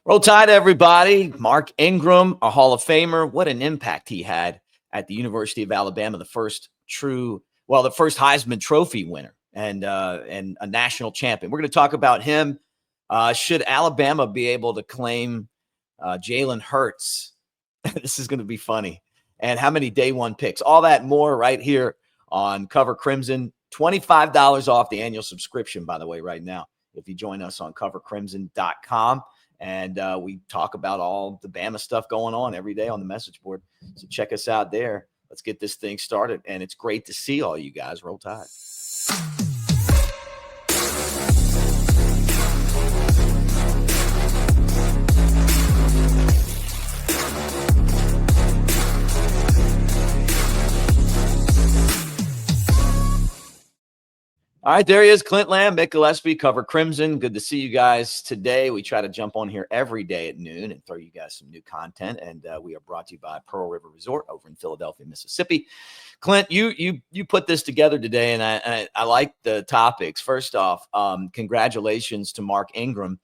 Roll Tide, everybody. Mark Ingram, a Hall of Famer. What an impact he had at the University of Alabama, the first Heisman Trophy winner and a national champion. We're going to talk about him. Should Alabama be able to claim Jalen Hurts? This is going to be funny. And how many day one picks? All that and more right here on Cover Crimson. $25 off the annual subscription, by the way, right now, if you join us on covercrimson.com. And we talk about all the Bama stuff going on every day on the message board. So check us out there. Let's get this thing started. And it's great to see all you guys. Roll Tide. All right, there he is, Clint Lamb, Mick Gillispie, Cover Crimson. Good to see you guys today. We try to jump on here every day at noon and throw you guys some new content. And we are brought to you by Pearl River Resort over in Philadelphia, Mississippi. Clint, you put this together today, and I like the topics. First off, congratulations to Mark Ingram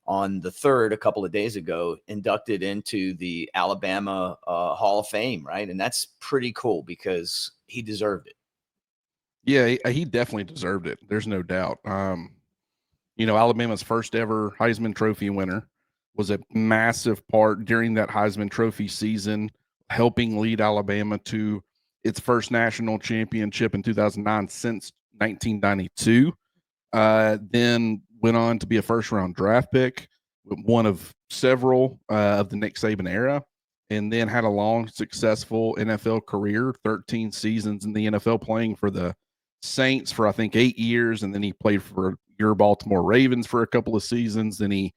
on the third a couple of days ago, inducted into the Alabama Hall of Fame, right? And that's pretty cool because he deserved it. Yeah, he definitely deserved it. There's no doubt. Alabama's first ever Heisman Trophy winner was a massive part during that Heisman Trophy season, helping lead Alabama to its first national championship in 2009 since 1992. Then went on to be a first-round draft pick, one of several of the Nick Saban era, and then had a long, successful NFL career, 13 seasons in the NFL playing for the Saints for I think 8 years, and then he played for your Baltimore Ravens for a couple of seasons. Then he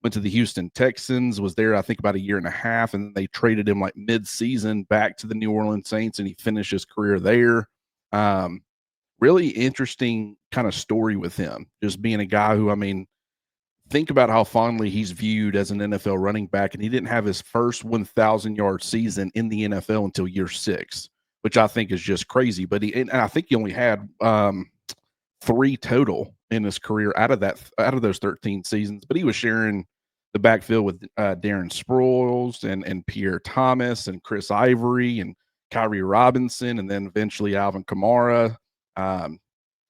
went to the Houston Texans, was there I think about a year and a half, and then they traded him like mid-season back to the New Orleans Saints, and he finished his career there. Really interesting kind of story with him, just being a guy who, think about how fondly he's viewed as an NFL running back, and he didn't have his first 1,000-yard season in the NFL until year 6. Which I think is just crazy. But I think he only had 3 total in his career out of those 13 seasons. But he was sharing the backfield with Darren Sproles and Pierre Thomas and Chris Ivory and Kyrie Robinson, and then eventually Alvin Kamara.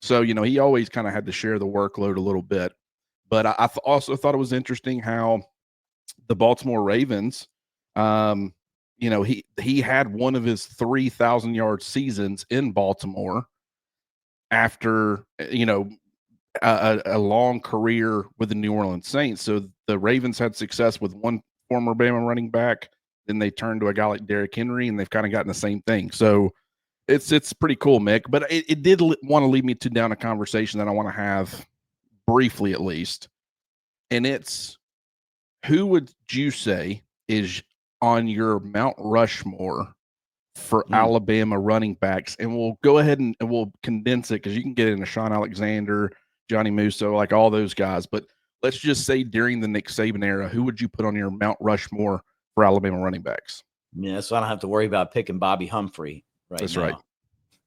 So he always kind of had to share the workload a little bit. But I also thought it was interesting how the Baltimore Ravens, he had one of his 3,000-yard seasons in Baltimore after, a long career with the New Orleans Saints. So the Ravens had success with one former Bama running back. Then they turned to a guy like Derrick Henry, and they've kind of gotten the same thing. So it's pretty cool, Mick. But it did want to lead me down a conversation that I want to have briefly at least. And it's, who would you say is on your Mount Rushmore for Alabama running backs? And we'll go ahead and we'll condense it because you can get into Sean Alexander, Johnny Musso, like all those guys. But let's just say during the Nick Saban era, who would you put on your Mount Rushmore for Alabama running backs? Yeah, so I don't have to worry about picking Bobby Humphrey That's now.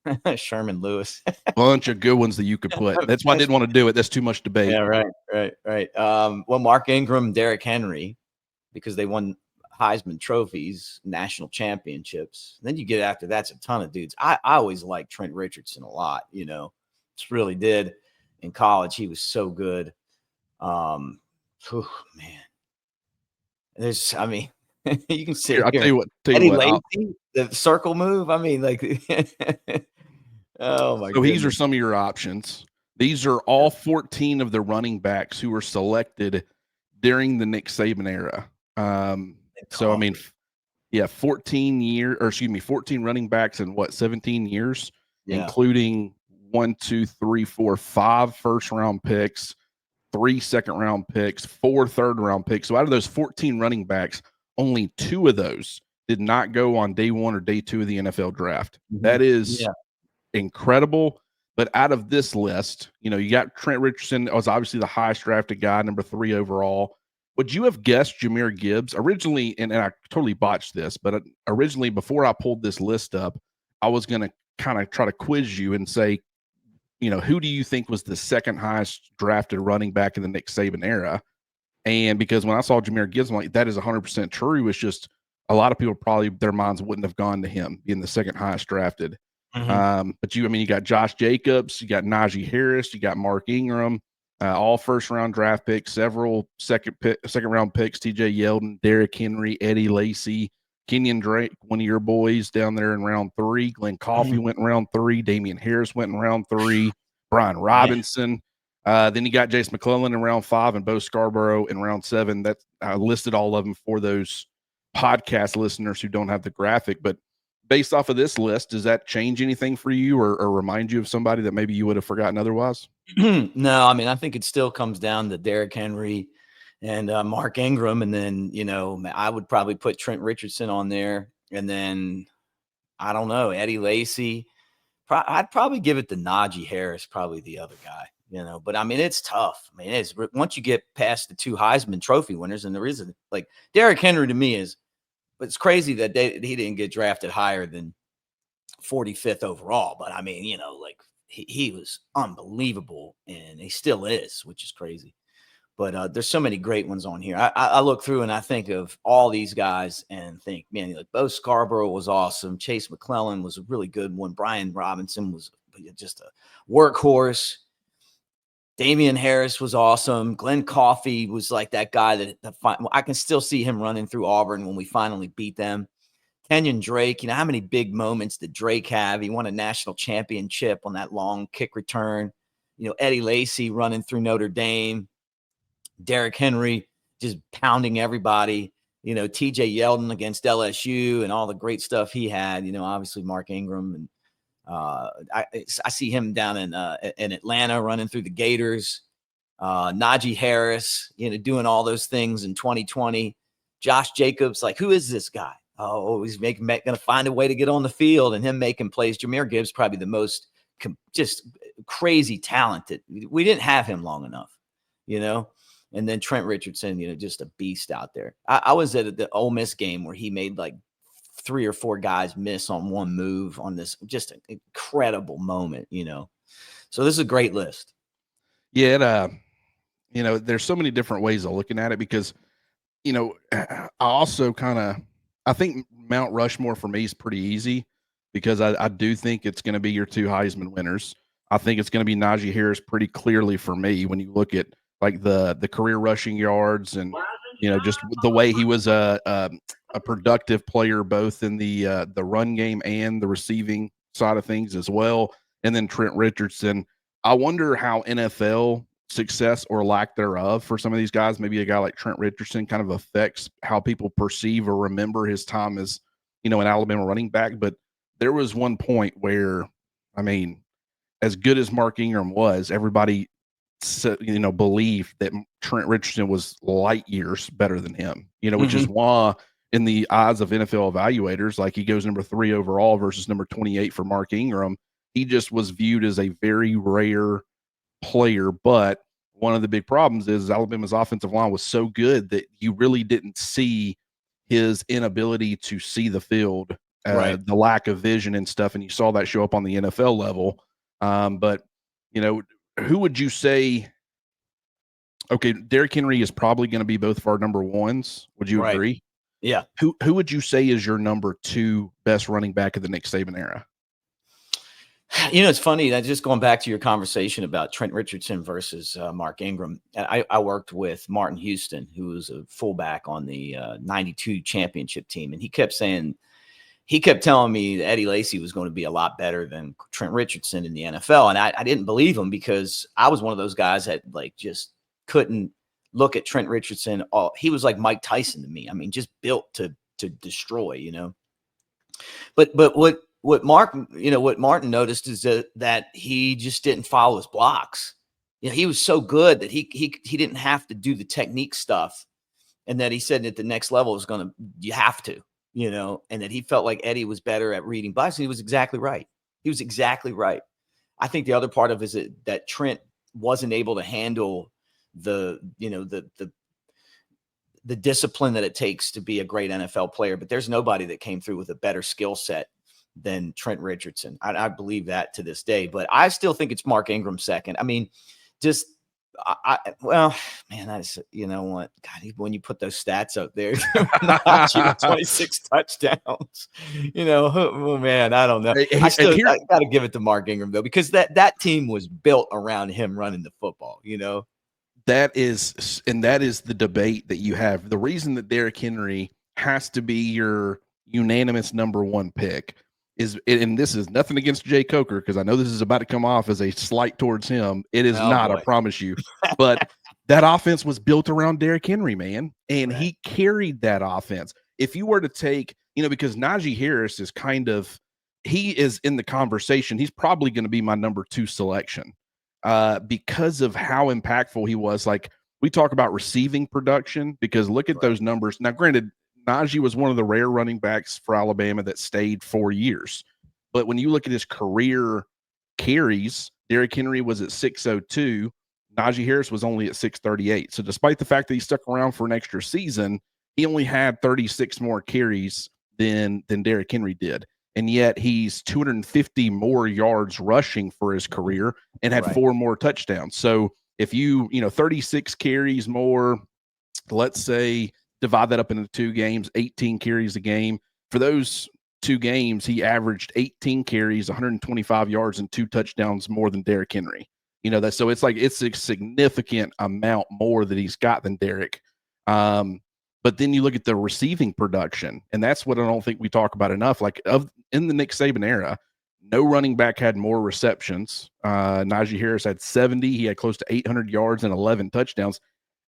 Right. Sherman Lewis. Bunch of good ones that you could put. That's why I didn't want to do it. That's too much debate. Yeah, right. Well, Mark Ingram, Derrick Henry, because they won Heisman trophies, national championships. Then you get after that's a ton of dudes. I always liked Trent Richardson a lot, just really did. In college, he was so good. Man. There's, you can sit I'll here. tell you what, Eddie Lacy, the circle move. Oh my So goodness. these are some of your options. These are all 14 of the running backs who were selected during the Nick Saban era. 14 running backs in 17 years, including 5 first-round picks, 3 second-round picks, 4 third-round picks. So out of those 14 running backs, only 2 of those did not go on day 1 or day 2 of the NFL draft. Mm-hmm. That is incredible. But out of this list, you got Trent Richardson was obviously the highest drafted guy, number 3 overall. Would you have guessed Jahmyr Gibbs originally? And I totally botched this, but originally, before I pulled this list up, I was going to kind of try to quiz you and say, who do you think was the second highest drafted running back in the Nick Saban era? And because when I saw Jahmyr Gibbs, I'm like, that is 100% true. It's just a lot of people probably their minds wouldn't have gone to him being the second highest drafted. But you got Josh Jacobs, you got Najee Harris, you got Mark Ingram, all first round draft picks, several second round picks, TJ Yeldon, Derrick Henry, Eddie Lacy, Kenyon Drake, one of your boys down there in round 3. Glenn Coffey went in round 3. Damian Harris went in round 3. Brian Robinson. Then you got Jace McClellan in round 5 and Bo Scarborough in round 7. That I listed all of them for those podcast listeners who don't have the graphic. But based off of this list, does that change anything for you or remind you of somebody that maybe you would have forgotten otherwise? No, I mean, I think it still comes down to Derrick Henry and Mark Ingram. And then, I would probably put Trent Richardson on there. And then, I don't know, Eddie Lacy. I'd probably give it to Najee Harris, probably the other guy. But I mean, it's tough. I mean, it's once you get past the 2 Heisman Trophy winners, and there isn't like Derrick Henry to me but it's crazy that he didn't get drafted higher than 45th overall. But I mean, like he was unbelievable, and he still is, which is crazy. But there's so many great ones on here. I look through and I think of all these guys and think, man, like Bo Scarborough was awesome. Chase McClellan was a really good one. Brian Robinson was just a workhorse. Damian Harris was awesome. Glenn Coffey was like that guy that I can still see him running through Auburn when we finally beat them. Kenyon Drake, how many big moments did Drake have? He won a national championship on that long kick return. Eddie Lacy running through Notre Dame. Derrick Henry just pounding everybody. TJ Yeldon against LSU and all the great stuff he had. Obviously Mark Ingram and I see him down in Atlanta running through the Gators. Najee Harris, doing all those things in 2020. Josh Jacobs, like, who is this guy? Oh, he's going to find a way to get on the field, and him making plays. Jahmyr Gibbs, probably the most just crazy talented. We didn't have him long enough, And then Trent Richardson, just a beast out there. I was at the Ole Miss game where he made like 3 or 4 guys miss on one move on this, just an incredible moment, So this is a great list. Yeah, there's so many different ways of looking at it because, I also I think Mount Rushmore for me is pretty easy because I do think it's going to be your 2 Heisman winners. I think it's going to be Najee Harris pretty clearly for me when you look at like the career rushing yards and, just the way he was a productive player both in the run game and the receiving side of things as well. And then Trent Richardson, I wonder how NFL success or lack thereof for some of these guys, maybe a guy like Trent Richardson kind of affects how people perceive or remember his time as, an Alabama running back. But there was one point where, I mean, as good as Mark Ingram was, everybody believed that Trent Richardson was light years better than him, which is why in the eyes of NFL evaluators, like he goes number 3 overall versus number 28 for Mark Ingram. He just was viewed as a very rare player. But one of the big problems is Alabama's offensive line was so good that you really didn't see his inability to see the field, the lack of vision and stuff. And you saw that show up on the NFL level. But, who would you say? Okay, Derrick Henry is probably going to be both of our number 1s. Would you agree? Yeah. Who would you say is your number 2 best running back of the Nick Saban era? It's funny that just going back to your conversation about Trent Richardson versus Mark Ingram. I worked with Martin Houston, who was a fullback on the 92 championship team. And he kept telling me that Eddie Lacy was going to be a lot better than Trent Richardson in the NFL. And I didn't believe him because I was one of those guys that like just couldn't look at Trent Richardson. He was like Mike Tyson to me. I mean, just built to destroy, But what Martin noticed is that he just didn't follow his blocks. He was so good that he didn't have to do the technique stuff. And that he said at the next level you have to. And that he felt like Eddie was better at reading blocks. And he was exactly right. I think the other part of it is that Trent wasn't able to handle the discipline that it takes to be a great NFL player. But there's nobody that came through with a better skill set than Trent Richardson. I believe that to this day. But I still think it's Mark Ingram second. I mean, just Well, man, that's, you know what, God, when you put those stats up there, Najee with 26 touchdowns, you know, oh, man, I don't know. I got to give it to Mark Ingram though, because that team was built around him running the football, you know. That is the debate that you have. The reason that Derrick Henry has to be your unanimous number one pick is, and this is nothing against Jay Coker, because I know this is about to come off as a slight towards him. It is not, boy. I promise you. But that offense was built around Derrick Henry, man, and right. He carried that offense. If you were to take, you know, because Najee Harris is he is in the conversation. He's probably going to be my number 2 selection. Because of how impactful he was. Like, we talk about receiving production, because look at those numbers. Now, granted, Najee was one of the rare running backs for Alabama that stayed 4 years. But when you look at his career carries, Derrick Henry was at 602. Najee Harris was only at 638. So despite the fact that he stuck around for an extra season, he only had 36 more carries than Derrick Henry did. And yet he's 250 more yards rushing for his career and had 4 more touchdowns. So if you 36 carries more, let's say divide that up into 2 games, 18 carries a game. For those 2 games, he averaged 18 carries, 125 yards, and 2 touchdowns more than Derrick Henry. You know, so it's a significant amount more that he's got than Derrick. But then you look at the receiving production, and that's what I don't think we talk about enough. Like, in the Nick Saban era, no running back had more receptions. Najee Harris had 70. He had close to 800 yards and 11 touchdowns.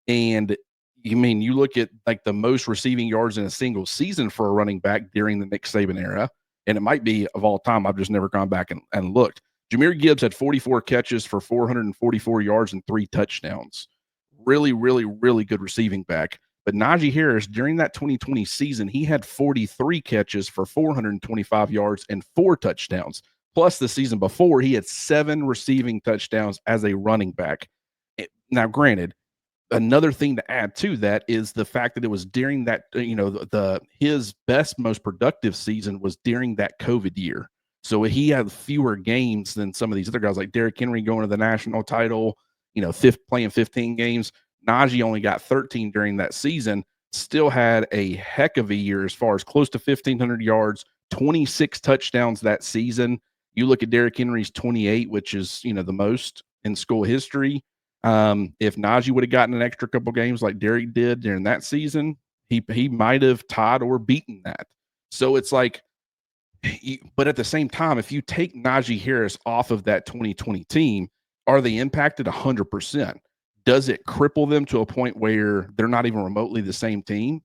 And you look at like the most receiving yards in a single season for a running back during the Nick Saban era, and it might be of all time. I've just never gone back and looked. Jahmyr Gibbs had 44 catches for 444 yards and 3 touchdowns. Really, really, really good receiving back. But Najee Harris, during that 2020 season, he had 43 catches for 425 yards and 4 touchdowns. Plus, the season before, he had 7 receiving touchdowns as a running back. Now, granted, another thing to add to that is the fact that it was during that, his best, most productive season was during that COVID year. So he had fewer games than some of these other guys, like Derrick Henry going to the national title, playing 15 games. Najee only got 13 during that season, still had a heck of a year as far as close to 1,500 yards, 26 touchdowns that season. You look at Derrick Henry's 28, which is, the most in school history. If Najee would have gotten an extra couple games like Derrick did during that season, he might have tied or beaten that. So it's like, but at the same time, if you take Najee Harris off of that 2020 team, are they impacted? 100%. Does it cripple them to a point where they're not even remotely the same team?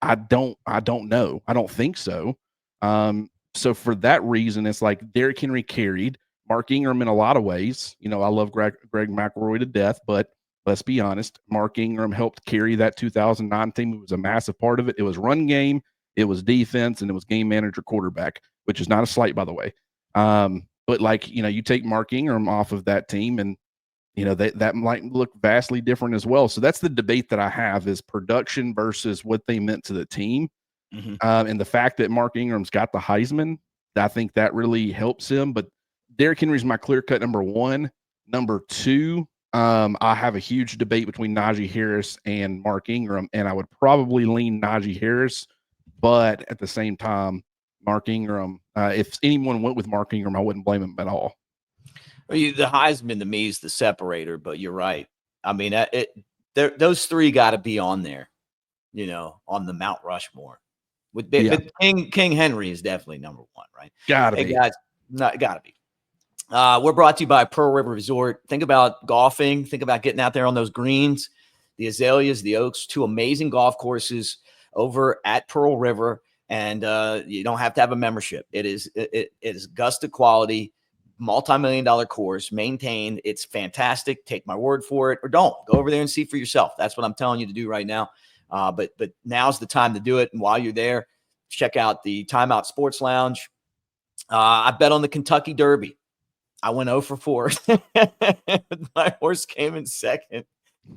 I don't know. I don't think so. So for that reason, it's like Derrick Henry carried Mark Ingram in a lot of ways. I love Greg McElroy to death, but let's be honest, Mark Ingram helped carry that 2009 team. It was a massive part of it. It was run game, it was defense, and it was game manager quarterback, which is not a slight, by the way. But you take Mark Ingram off of that team, and that might look vastly different as well. So that's the debate that I have, is production versus what they meant to the team. Mm-hmm. And the fact that Mark Ingram's got the Heisman, I think that really helps him. But Derrick Henry's my clear-cut number 1. Number 2, I have a huge debate between Najee Harris and Mark Ingram, and I would probably lean Najee Harris. But at the same time, Mark Ingram, if anyone went with Mark Ingram, I wouldn't blame him at all. The Heisman to me is the separator, but you're right. I mean, those 3 got to be on there, on the Mount Rushmore. But King Henry is definitely number 1, right? Gotta be. Guys, gotta be. We're brought to you by Pearl River Resort. Think about golfing. Think about getting out there on those greens, the Azaleas, the Oaks, 2 amazing golf courses over at Pearl River. And you don't have to have a membership. It is Augusta quality, multi-million-dollar course, maintained. It's fantastic. Take my word for it, or don't. Go over there and see for yourself. That's what I'm telling you to do right now. But now's the time to do it. And while you're there, check out the Timeout Sports Lounge. I bet on the Kentucky Derby. I went 0 for 4. My horse came in second.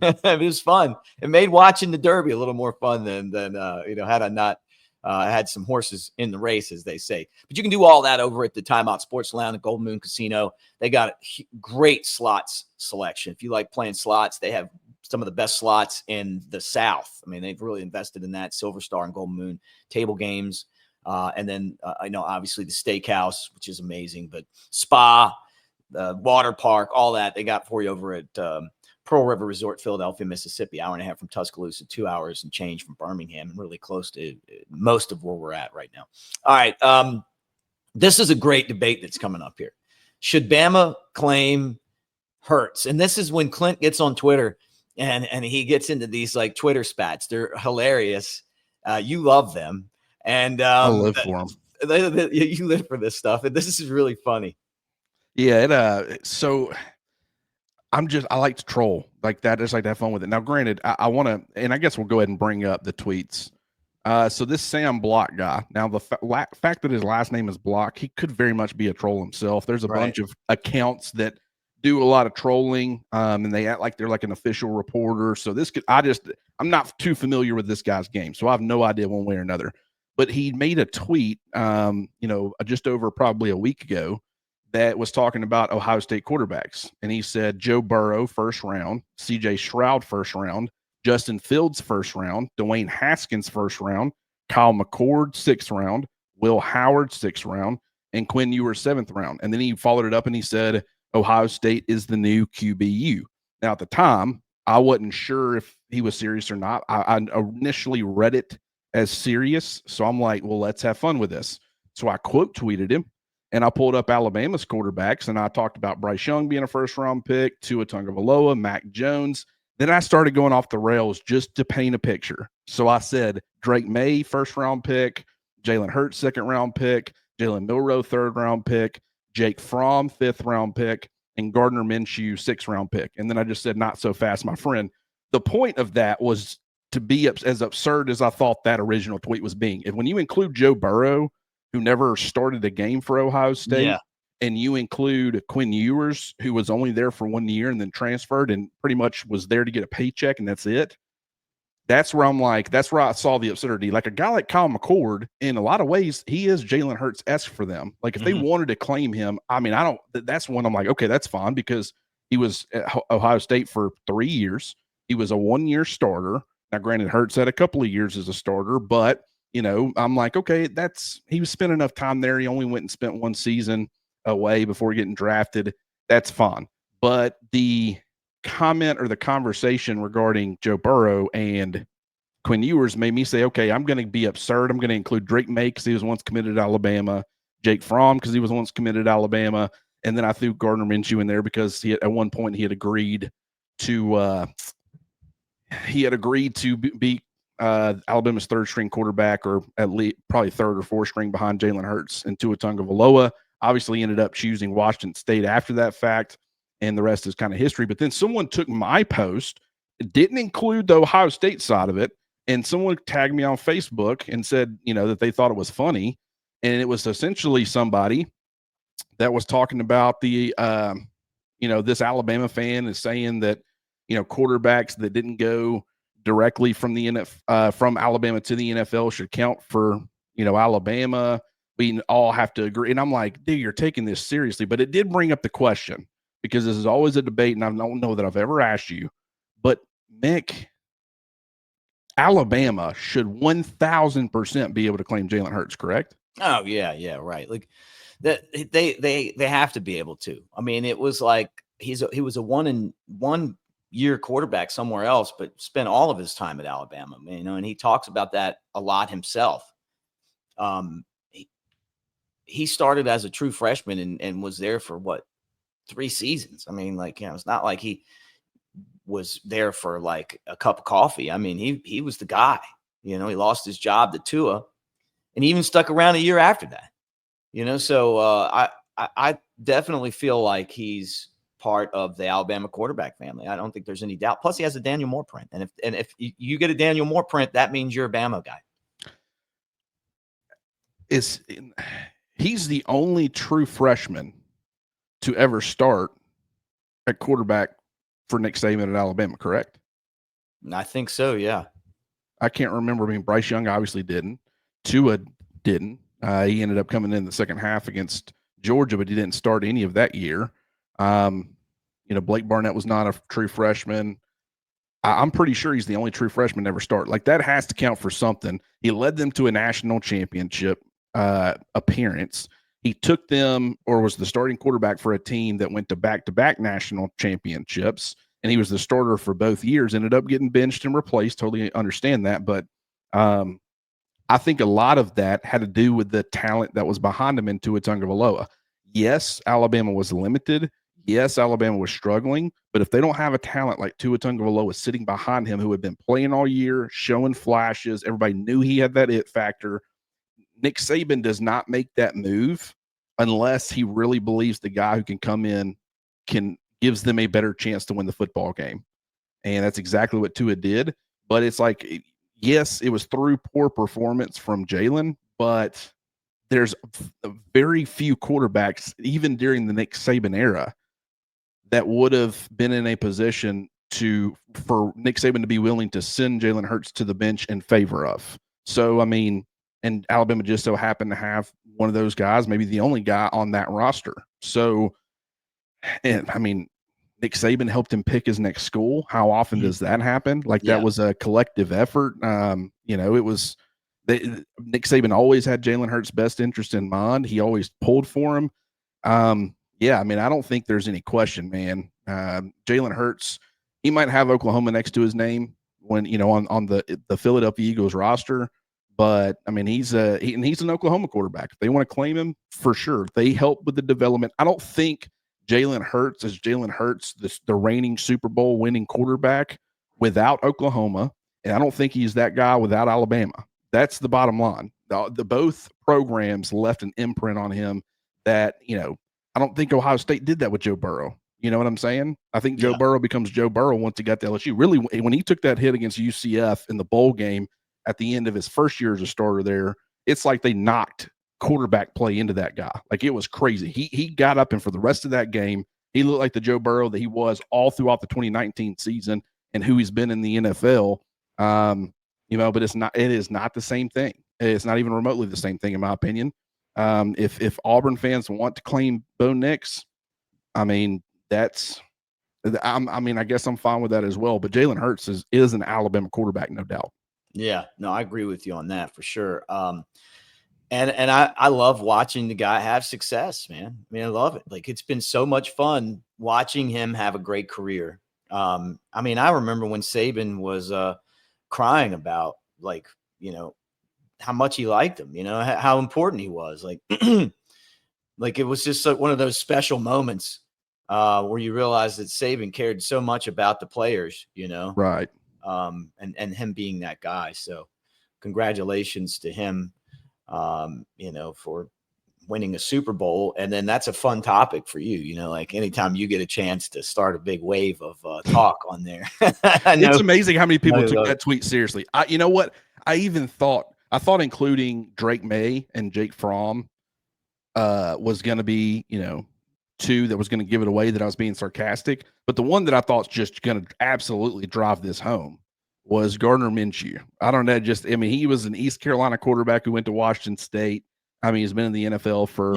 It was fun. It made watching the Derby a little more fun than had I not had some horses in the race, as they say. But you can do all that over at the Timeout Sports Lounge at Golden Moon Casino. They got a great slots selection. If you like playing slots, they have some of the best slots in the South. I mean, they've really invested in that. Silver Star and Golden Moon table games. And then I know obviously the steakhouse, which is amazing, but spa, the water park, all that they got for you over at Pearl River Resort, Philadelphia, Mississippi, hour and a half from Tuscaloosa, 2 hours and change from Birmingham, really close to most of where we're at right now. All right. This is a great debate that's coming up here. Should Bama claim Hurts? And this is when Clint gets on Twitter and he gets into these like Twitter spats. They're hilarious. You love them. And I live for them. You live for this stuff. And this is really funny. Yeah. So I like to troll like that. I just like to have fun with it. Now, granted, I want to, and I guess we'll go ahead and bring up the tweets. So this Sam Block guy, now the fact that his last name is Block, he could very much be a troll himself. There's a bunch of accounts that do a lot of trolling, and they act like they're like an official reporter. So this could, I'm not too familiar with this guy's game, so I have no idea one way or another. But he made a tweet, just over probably a week ago, that was talking about Ohio State quarterbacks. And he said Joe Burrow, first round, CJ Stroud, first round, Justin Fields, first round, Dwayne Haskins, first round, Kyle McCord, sixth round, Will Howard, sixth round, and Quinn Ewers, seventh round. And then he followed it up and he said Ohio State is the new QBU. Now, at the time, I wasn't sure if he was serious or not. I initially read it as serious. So I'm like, well, let's have fun with this. So I quote tweeted him. And I pulled up Alabama's quarterbacks, and I talked about Bryce Young being a first-round pick, Tua Tagovailoa, Mac Jones. Then I started going off the rails just to paint a picture. So I said Drake May, first-round pick, Jalen Hurts, second-round pick, Jalen Milroe, third-round pick, Jake Fromm, fifth-round pick, and Gardner Minshew, sixth-round pick. And then I just said, not so fast, my friend. The point of that was to be as absurd as I thought that original tweet was being. And when you include Joe Burrow, who never started a game for Ohio State, and you include Quinn Ewers, who was only there for 1 year and then transferred and pretty much was there to get a paycheck, and that's it. That's where I'm like, that's where I saw the absurdity. Like a guy like Kyle McCord, in a lot of ways, he is Jalen Hurts-esque for them. Like if they wanted to claim him, I mean, that's when I'm like, okay, that's fine, because he was at Ohio State for 3 years. He was a 1 year starter. Now, granted, Hurts had a couple of years as a starter, but I'm like, okay, he was spent enough time there. He only went and spent 1 season away before getting drafted. That's fine. But the comment or the conversation regarding Joe Burrow and Quinn Ewers made me say, okay, I'm going to be absurd. I'm going to include Drake May because he was once committed to Alabama, Jake Fromm because he was once committed to Alabama, and then I threw Gardner Minshew in there because at one point he had agreed to be Alabama's third string quarterback, or at least probably third or fourth string behind Jalen Hurts and Tua Tagovailoa. Obviously ended up choosing Washington State after that fact, and the rest is kind of history. But then someone took my post, didn't include the Ohio State side of it, and someone tagged me on Facebook and said, that they thought it was funny. And it was essentially somebody that was talking about the, this Alabama fan is saying that, quarterbacks that didn't go directly from from Alabama to the NFL should count for, Alabama. We all have to agree. And I'm like, dude, you're taking this seriously. But it did bring up the question, because this is always a debate, and I don't know that I've ever asked you. But, Mick, Alabama should 1,000% be able to claim Jalen Hurts, correct? Oh, yeah, right. Like that, they have to be able to. I mean, it was like he was a 1 year quarterback somewhere else, but spent all of his time at Alabama, and he talks about that a lot himself. He started as a true freshman and was there for 3 seasons. I mean, it's not like he was there for like a cup of coffee. I mean, he was the guy. He lost his job to Tua, and he even stuck around a year after that. So I definitely feel like he's part of the Alabama quarterback family. I don't think there's any doubt. Plus, he has a Daniel Moore print, and if you get a Daniel Moore print, that means you're a Bama guy. He's the only true freshman to ever start at quarterback for Nick Saban at Alabama, correct? I think so, yeah. I can't remember. I mean, Bryce Young obviously didn't. Tua didn't. He ended up coming in the second half against Georgia, but he didn't start any of that year. Blake Barnett was not a true freshman. I'm pretty sure he's the only true freshman to ever start. Like, that has to count for something. He led them to a national championship appearance. He took them, or was the starting quarterback for a team that went to back-to-back national championships, and he was the starter for both years. Ended up getting benched and replaced. Totally understand that, but I think a lot of that had to do with the talent that was behind him in Tua Tagovailoa. Yes, Alabama was limited. Yes, Alabama was struggling, but if they don't have a talent like Tua Tagovailoa sitting behind him, who had been playing all year, showing flashes, everybody knew he had that it factor. Nick Saban does not make that move unless he really believes the guy who can come in gives them a better chance to win the football game. And that's exactly what Tua did. But it's like, yes, it was through poor performance from Jalen, but there's very few quarterbacks, even during the Nick Saban era, that would have been in a position for Nick Saban to be willing to send Jalen Hurts to the bench in favor of. So, I mean, and Alabama just so happened to have one of those guys, maybe the only guy on that roster. So, and I mean, Nick Saban helped him pick his next school. How often does that happen? Like, that was a collective effort. It was Nick Saban always had Jalen Hurts' best interest in mind. He always pulled for him. I mean, I don't think there's any question, man. Jalen Hurts, he might have Oklahoma next to his name when, on the Philadelphia Eagles roster, but I mean, he's an Oklahoma quarterback. If they want to claim him, for sure. They help with the development. I don't think Jalen Hurts is Jalen Hurts, the reigning Super Bowl winning quarterback without Oklahoma, and I don't think he's that guy without Alabama. That's the bottom line. The both programs left an imprint on him that, I don't think Ohio State did that with Joe Burrow. You know what I'm saying? I think Joe Burrow becomes Joe Burrow once he got to LSU. Really, when he took that hit against UCF in the bowl game at the end of his first year as a starter there, it's like they knocked quarterback play into that guy. Like, it was crazy. He got up, and for the rest of that game, he looked like the Joe Burrow that he was all throughout the 2019 season and who he's been in the NFL. But it is not the same thing. It's not even remotely the same thing, in my opinion. If Auburn fans want to claim Bo Nix, I mean, I guess I'm fine with that as well. But Jalen Hurts is an Alabama quarterback, no doubt. Yeah, no, I agree with you on that for sure. And I love watching the guy have success, man. I mean, I love it. Like, it's been so much fun watching him have a great career. I mean, I remember when Saban was crying about, like, how much he liked him, how important he was. Like, like, it was just one of those special moments where you realize that Saban cared so much about the players, Right. And him being that guy. So congratulations to him, for winning a Super Bowl. And then that's a fun topic for you, like anytime you get a chance to start a big wave of talk on there. It's amazing how many people took that tweet seriously. You know what? I thought including Drake May and Jake Fromm was going to be, two that was going to give it away, that I was being sarcastic. But the one that I thought was just going to absolutely drive this home was Gardner Minshew. I don't know. He was an East Carolina quarterback who went to Washington State. I mean, he's been in the NFL for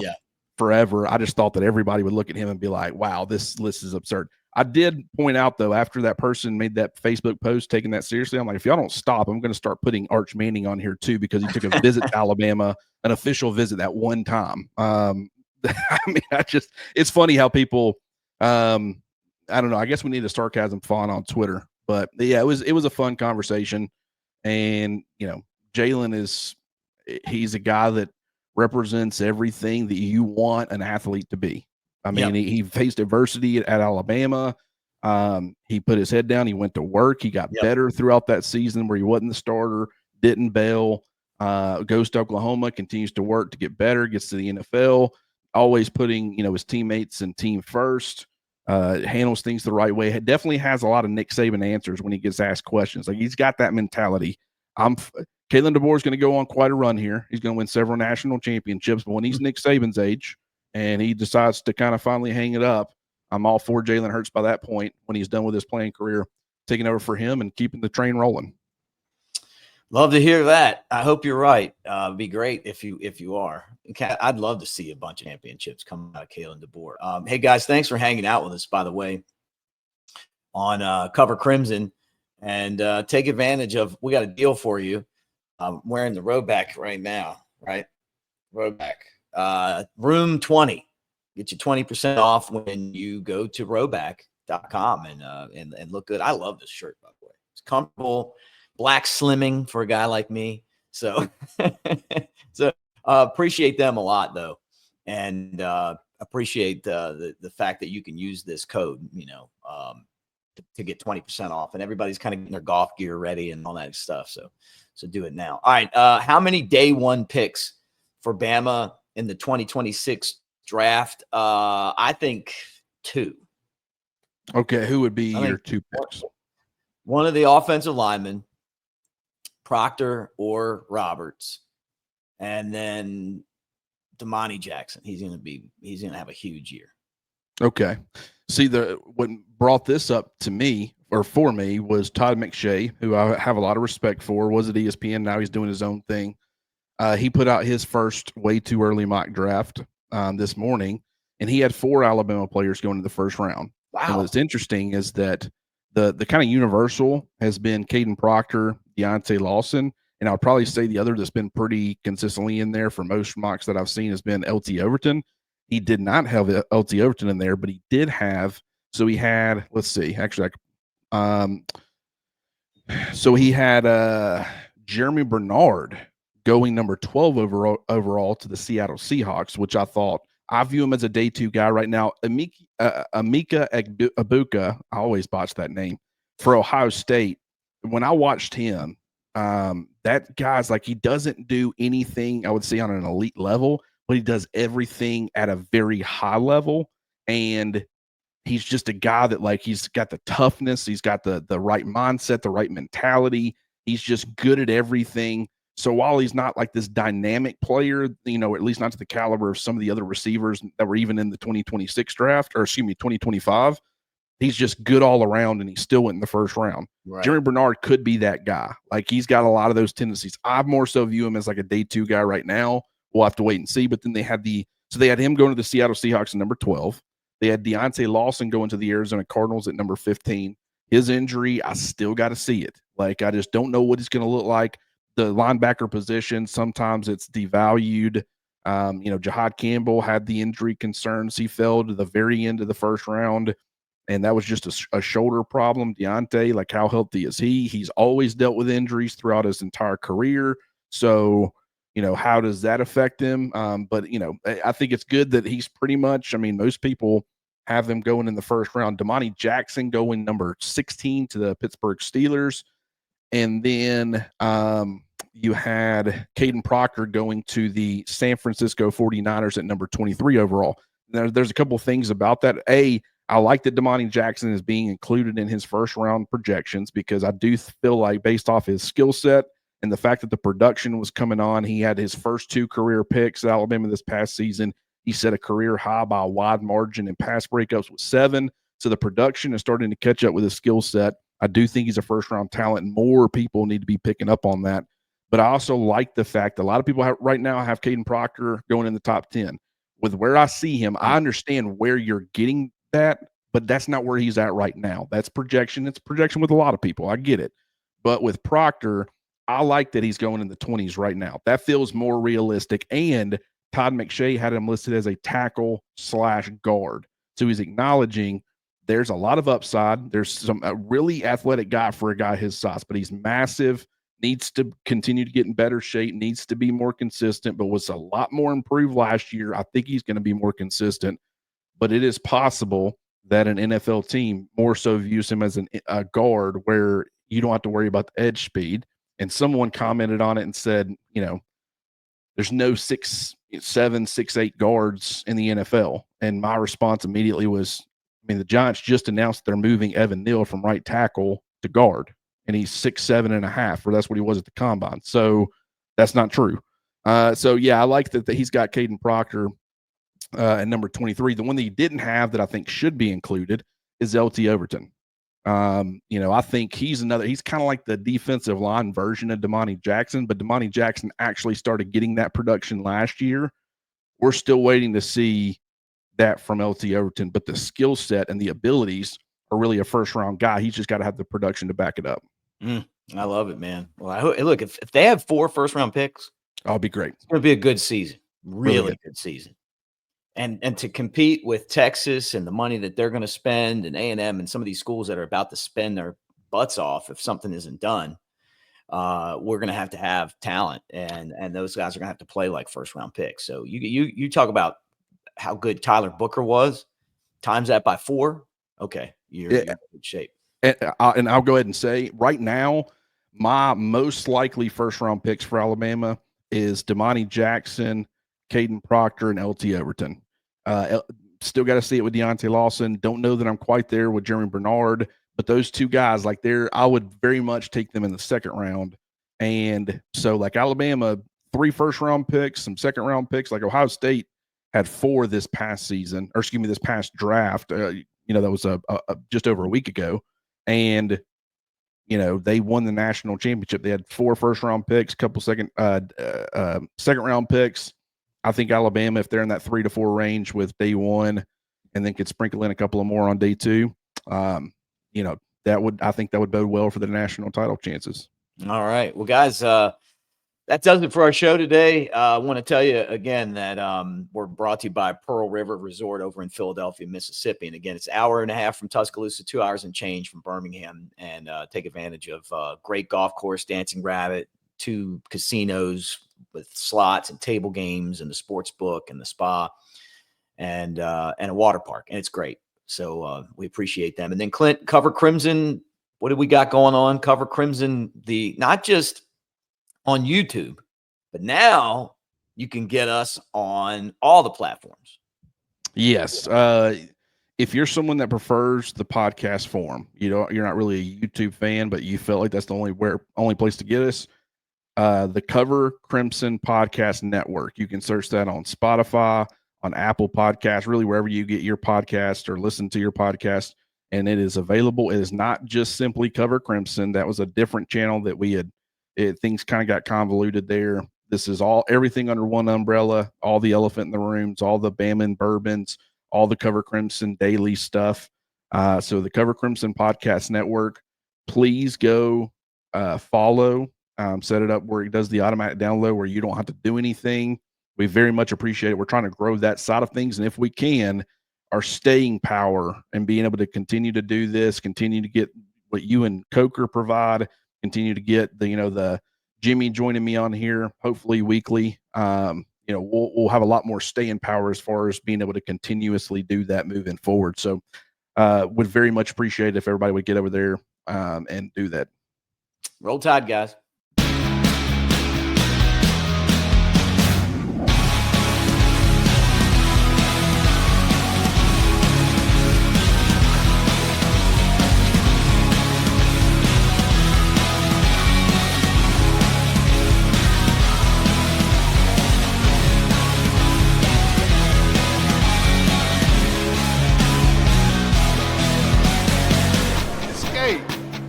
forever. I just thought that everybody would look at him and be like, wow, this list is absurd. I did point out, though, after that person made that Facebook post taking that seriously, I'm like, if y'all don't stop, I'm going to start putting Arch Manning on here too, because he took a visit to Alabama, an official visit that one time. I mean, it's funny how people, I don't know. I guess we need a sarcasm font on Twitter, but yeah, it was a fun conversation. And, Jalen he's a guy that represents everything that you want an athlete to be. I mean, he faced adversity at Alabama. He put his head down. He went to work. He got better throughout that season where he wasn't the starter, didn't bail, goes to Oklahoma, continues to work to get better, gets to the NFL, always putting, his teammates and team first, handles things the right way. Definitely has a lot of Nick Saban answers when he gets asked questions. Like, he's got that mentality. Kalen DeBoer is going to go on quite a run here. He's going to win several national championships, but when he's Nick Saban's age and he decides to kind of finally hang it up, I'm all for Jalen Hurts by that point when he's done with his playing career, taking over for him and keeping the train rolling. Love to hear that. I hope you're right. It'd be great if you are. I'd love to see a bunch of championships come out of Kalen DeBoer. Hey guys, thanks for hanging out with us, by the way, on Cover Crimson, and take advantage of. We got a deal for you. I'm wearing the Roback right now, right? Roback. Room 20. Get you 20% off when you go to roback.com and look good. I love this shirt, by the way. It's comfortable, black slimming for a guy like me. So so appreciate them a lot though. And appreciate the fact that you can use this code, to get 20% off, and everybody's kind of getting their golf gear ready and all that stuff. So do it now. All right. How many day one picks for Bama in the 2026 draft? I think 2. Okay, who would be your 2 picks? One of the offensive linemen, Proctor or Roberts, and then Damani Jackson. He's gonna have a huge year. Okay. See, what brought this up to me or for me was Todd McShay, who I have a lot of respect for. Was at ESPN, now he's doing his own thing. He put out his first way too early mock draft this morning, and he had 4 Alabama players going to the first round. Wow. And what's interesting is that the kind of universal has been Caden Proctor, Deontay Lawson, and I'll probably say the other that's been pretty consistently in there for most mocks that I've seen has been LT Overton. He did not have LT Overton in there, but he did have. So he had. Let's see. Actually, so he had Jeremy Bernard going number 12 overall to the Seattle Seahawks, which I view him as a day 2 guy right now. Emeka Egbuka, I always botch that name, for Ohio State. When I watched him, that guy's like, he doesn't do anything, I would say, on an elite level, but he does everything at a very high level. And he's just a guy that, like, he's got the toughness, he's got the right mindset, the right mentality. He's just good at everything. So while he's not like this dynamic player, at least not to the caliber of some of the other receivers that were even in the 2026 draft, or 2025, he's just good all around, and he still went in the first round. Right. Jeremy Bernard could be that guy. Like, he's got a lot of those tendencies. I more so view him as like a day 2 guy right now. We'll have to wait and see. But then they had him going to the Seattle Seahawks at number 12. They had Deontay Lawson going to the Arizona Cardinals at number 15. His injury, I still got to see it. Like, I just don't know what he's going to look like. The linebacker position, sometimes it's devalued. Jahad Campbell had the injury concerns. He fell to the very end of the first round, and that was just a shoulder problem. Deontay, like, how healthy is he? He's always dealt with injuries throughout his entire career. So, how does that affect him? But I think it's good that he's pretty much, most people have him going in the first round. Damani Jackson going number 16 to the Pittsburgh Steelers. And then you had Caden Proctor going to the San Francisco 49ers at number 23 overall. There's a couple of things about that. I like that Damani Jackson is being included in his first round projections, because I do feel like, based off his skill set and the fact that the production was coming on, he had his first 2 career picks at Alabama this past season. He set a career high by a wide margin in pass breakups with 7. So the production is starting to catch up with his skill set. I do think he's a first-round talent, and more people need to be picking up on that. But I also like the fact that a lot of people right now have Caden Proctor going in the top 10. With where I see him, I understand where you're getting that, but that's not where he's at right now. That's projection. It's projection with a lot of people. I get it. But with Proctor, I like that he's going in the 20s right now. That feels more realistic. And Todd McShay had him listed as a tackle/guard. So he's acknowledging there's a lot of upside. There's a really athletic guy for a guy his size, but he's massive, needs to continue to get in better shape, needs to be more consistent, but was a lot more improved last year. I think he's going to be more consistent, but it is possible that an NFL team more so views him as a guard, where you don't have to worry about the edge speed. And someone commented on it and said, there's no 6'7", 6'8" guards in the NFL. And my response immediately was, the Giants just announced they're moving Evan Neal from right tackle to guard, and he's 6'7.5", or that's what he was at the combine. So that's not true. So yeah, I like that he's got Caden Proctor at number 23. The one that he didn't have that I think should be included is LT Overton. I think he's kind of like the defensive line version of Damani Jackson, but Damani Jackson actually started getting that production last year. We're still waiting to see that from LT Overton, but the skill set and the abilities are really a first-round guy. He's just got to have the production to back it up. I love it, man. Well, look, if they have 4 first-round picks, I'll be great. It's going to be a good season, really good season. And to compete with Texas and the money that they're going to spend, and A&M and some of these schools that are about to spend their butts off if something isn't done, we're going to have talent, and those guys are going to have to play like first-round picks. So you talk about how good Tyler Booker was, times that by 4. Okay, you're in good shape. And I'll go ahead and say right now, my most likely first-round picks for Alabama is Damani Jackson, Caden Proctor, and LT Overton. Still got to see it with Deontay Lawson. Don't know that I'm quite there with Jeremy Bernard, but those 2 guys, I would very much take them in the second round. And so, Alabama, 3 first-round picks, some second-round picks. Ohio State had 4 this past season, or excuse me, this past draft. That was just over a week ago, and they won the national championship. They had 4 first-round picks, couple second-round picks. I think Alabama, if they're in that 3 to 4 range with day 1, and then could sprinkle in a couple of more on day 2, I think that would bode well for the national title chances. All right, well, guys, that does it for our show today. I want to tell you again that we're brought to you by Pearl River Resort over in Philadelphia, Mississippi. And again, it's 1.5 hours from Tuscaloosa, 2 hours and change from Birmingham, and take advantage of great golf course, Dancing Rabbit, 2 casinos with slots and table games, and the sports book and the spa, and a water park. And it's great. So we appreciate them. And then Clint, Cover Crimson. What do we got going on? Cover Crimson, not just on YouTube, but now you can get us on all the platforms. Yes. If you're someone that prefers the podcast form, you're not really a YouTube fan, but you felt like that's the only place to get us, the Cover Crimson Podcast Network. You can search that on Spotify, on Apple Podcasts, really wherever you get your podcast or listen to your podcast, and it is available. It is not just simply Cover Crimson. That was a different channel that we had. Things kind of got convoluted there. This is everything under one umbrella, all the elephant in the rooms, all the Bama and bourbons, all the Cover Crimson daily stuff. So the Cover Crimson Podcast Network, please go follow, set it up where it does the automatic download where you don't have to do anything. We very much appreciate it. We're trying to grow that side of things. And if we can, our staying power and being able to continue to do this, continue to get what you and Coker provide, continue to get the Jimmy joining me on here, hopefully weekly. We'll have a lot more staying power as far as being able to continuously do that moving forward. So would very much appreciate it if everybody would get over there and do that. Roll Tide, guys.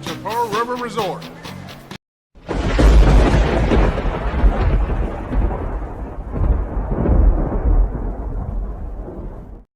To Pearl River Resort.